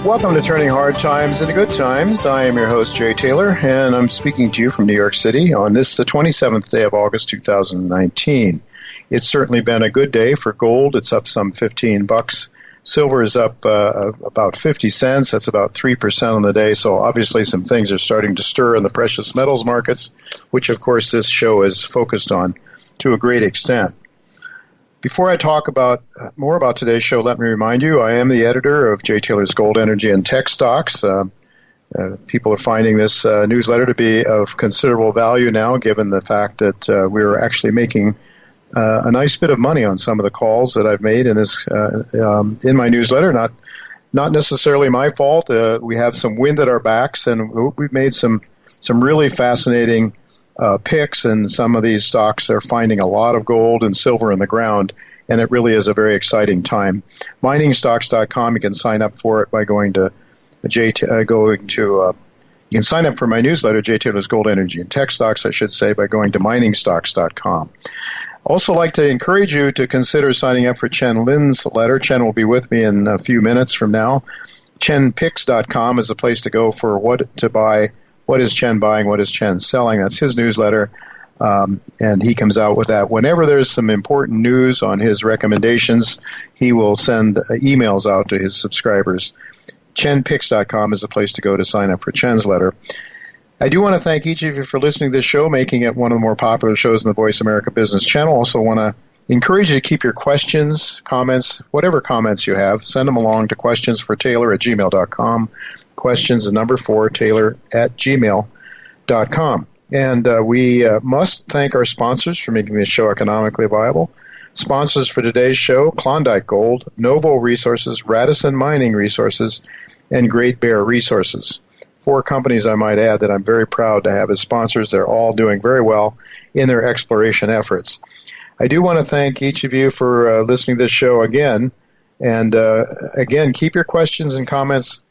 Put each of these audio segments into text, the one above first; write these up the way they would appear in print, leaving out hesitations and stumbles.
Welcome to Turning Hard Times into Good Times. I am your host, Jay Taylor, and I'm speaking to you from New York City on this, the 27th day of August, 2019. It's certainly been a good day for gold. It's up some $15. Silver is up about 50 cents. That's about 3% on the day. So obviously some things are starting to stir in the precious metals markets, which of course this show is focused on to a great extent. Before I talk about more about today's show, let me remind you, I am the editor of Jay Taylor's Gold, Energy, and Tech Stocks. People are finding this newsletter to be of considerable value now, given the fact that we're actually making a nice bit of money on some of the calls that I've made in this in my newsletter. Not necessarily my fault. We have some wind at our backs, and we've made some really fascinating picks, and some of these stocks are finding a lot of gold and silver in the ground, and it really is a very exciting time. Miningstocks.com, you can sign up for it by going to you can sign up for my newsletter, Jay Taylor's Gold, Energy, and Tech Stocks, I should say, by going to miningstocks.com. Also like to encourage you to consider signing up for Chen Lin's letter. Chen will be with me in a few minutes from now. ChenPicks.com is the place to go for what to buy. What is Chen buying? What is Chen selling? That's his newsletter, and he comes out with that. Whenever there's some important news on his recommendations, he will send emails out to his subscribers. ChenPicks.com is the place to go to sign up for Chen's letter. I do want to thank each of you for listening to this show, making it one of the more popular shows in the Voice America Business Channel. Also want to encourage you to keep your questions, comments, whatever comments you have, send them along to questionsfortaylor@gmail.com. Questions, the number 4, Taylor@gmail.com. And we must thank our sponsors for making this show economically viable. Sponsors for today's show: Klondike Gold, Novo Resources, Radisson Mining Resources, and Great Bear Resources. 4 companies, I might add, that I'm very proud to have as sponsors. They're all doing very well in their exploration efforts. I do want to thank each of you for listening to this show again. And again, keep your questions and comments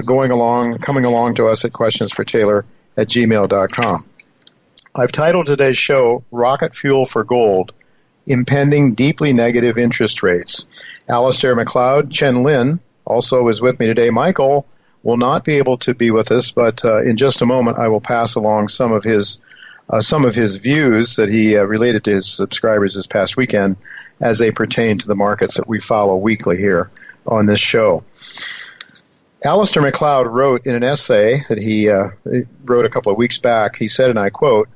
coming along to us at questionsfortaylor@gmail.com. I've titled today's show, Rocket Fuel for Gold, Impending Deeply Negative Interest Rates. Alistair McLeod, Chen Lin, also is with me today. Michael will not be able to be with us, but in just a moment I will pass along some of his views that he related to his subscribers this past weekend as they pertain to the markets that we follow weekly here on this show. Alistair McLeod wrote in an essay that he wrote a couple of weeks back, he said, and I quote,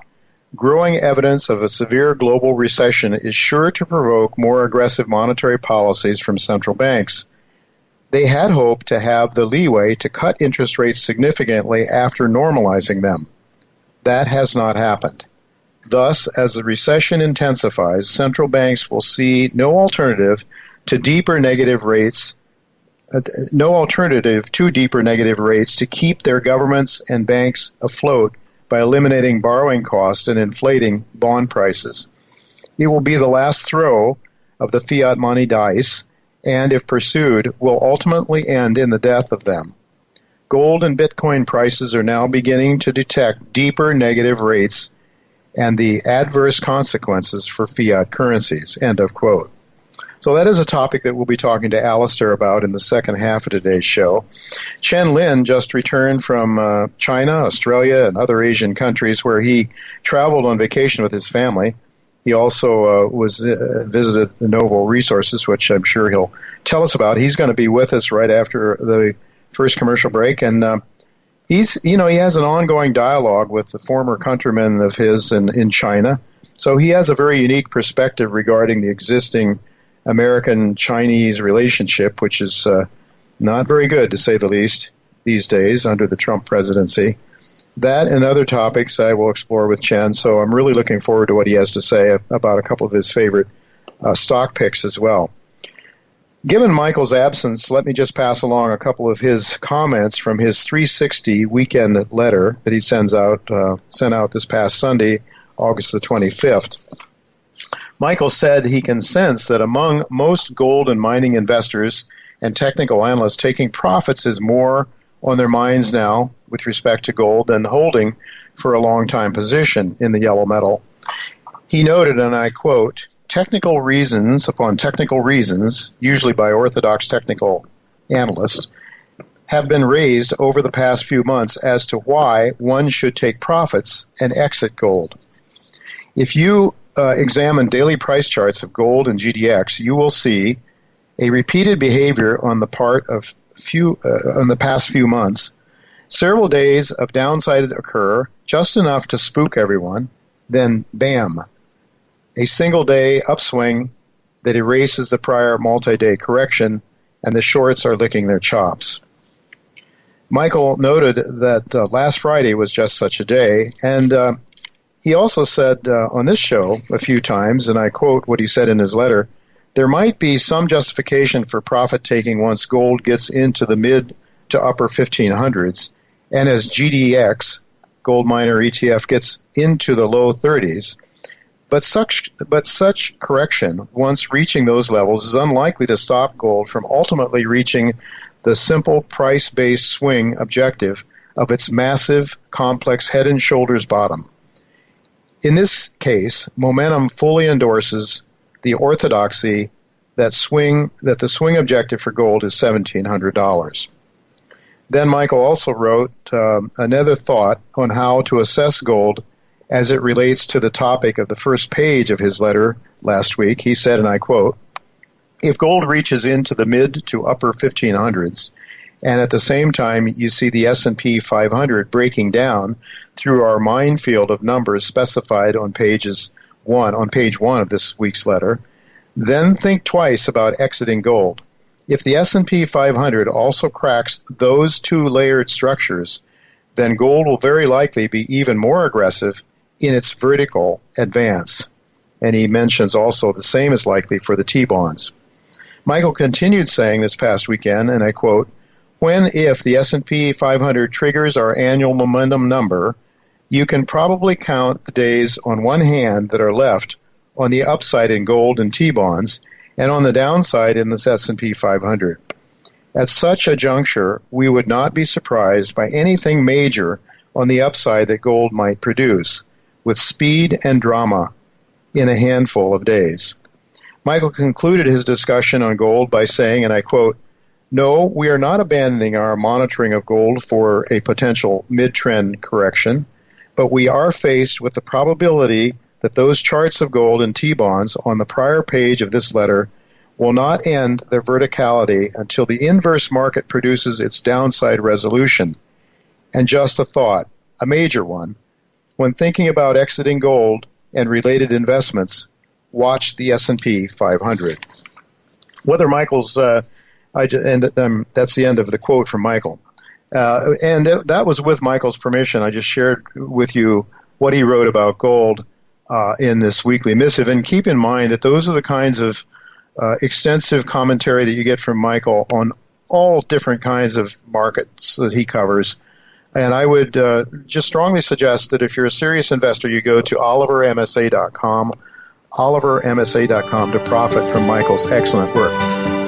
"Growing evidence of a severe global recession is sure to provoke more aggressive monetary policies from central banks. They had hoped to have the leeway to cut interest rates significantly after normalizing them. That has not happened. Thus, as the recession intensifies, central banks will see no alternative to deeper negative rates to keep their governments and banks afloat by eliminating borrowing costs and inflating bond prices. It will be the last throw of the fiat money dice, and if pursued, will ultimately end in the death of them. Gold and Bitcoin prices are now beginning to detect deeper negative rates and the adverse consequences for fiat currencies." End of quote. So that is a topic that we'll be talking to Alistair about in the second half of today's show. Chen Lin just returned from China, Australia, and other Asian countries where he traveled on vacation with his family. He also visited the Novo Resources, which I'm sure he'll tell us about. He's going to be with us right after the first commercial break, and he has an ongoing dialogue with the former countrymen of his in China. So he has a very unique perspective regarding the existing American-Chinese relationship, which is not very good, to say the least, these days under the Trump presidency. That and other topics I will explore with Chen, so I'm really looking forward to what he has to say about a couple of his favorite stock picks as well. Given Michael's absence, let me just pass along a couple of his comments from his 360 weekend letter that he sent out this past Sunday, August the 25th. Michael said he can sense that among most gold and mining investors and technical analysts, taking profits is more on their minds now with respect to gold than holding for a long-time position in the yellow metal. He noted, and I quote, "Technical reasons upon technical reasons, usually by orthodox technical analysts, have been raised over the past few months as to why one should take profits and exit gold. If you examine daily price charts of gold and GDX, you will see a repeated behavior on the part of on the past few months. Several days of downside occur, just enough to spook everyone, then bam, a single day upswing that erases the prior multi-day correction, and the shorts are licking their chops. Michael noted that last Friday was just such a day, and he also said on this show a few times, and I quote what he said in his letter, there might be some justification for profit-taking once gold gets into the mid to upper 1500s, and as GDX, Gold Miner ETF, gets into the low 30s. But such correction, once reaching those levels, is unlikely to stop gold from ultimately reaching the simple price-based swing objective of its massive, complex head and shoulders bottom. In this case, momentum fully endorses the orthodoxy that the swing objective for gold is $1,700. Then Michael also wrote another thought on how to assess gold as it relates to the topic of the first page of his letter last week. He said, and I quote, if gold reaches into the mid to upper 1500s, and at the same time you see the S&P 500 breaking down through our minefield of numbers specified on page one of this week's letter, then think twice about exiting gold. If the S&P 500 also cracks those two layered structures, then gold will very likely be even more aggressive in its vertical advance. And he mentions also the same is likely for the T-bonds. Michael continued saying this past weekend, and I quote, if the S&P 500 triggers our annual momentum number, you can probably count the days on one hand that are left on the upside in gold and T-bonds and on the downside in the S&P 500. At such a juncture, we would not be surprised by anything major on the upside that gold might produce, with speed and drama in a handful of days. Michael concluded his discussion on gold by saying, and I quote, no, we are not abandoning our monitoring of gold for a potential mid-trend correction, but we are faced with the probability that those charts of gold and T-bonds on the prior page of this letter will not end their verticality until the inverse market produces its downside resolution. And just a thought, a major one, when thinking about exiting gold and related investments, watch the S&P 500. Whether Michael's, that's the end of the quote from Michael. And that was with Michael's permission. I just shared with you what he wrote about gold in this weekly missive. And keep in mind that those are the kinds of extensive commentary that you get from Michael on all different kinds of markets that he covers. And I would just strongly suggest that if you're a serious investor, you go to olivermsa.com to profit from Michael's excellent work.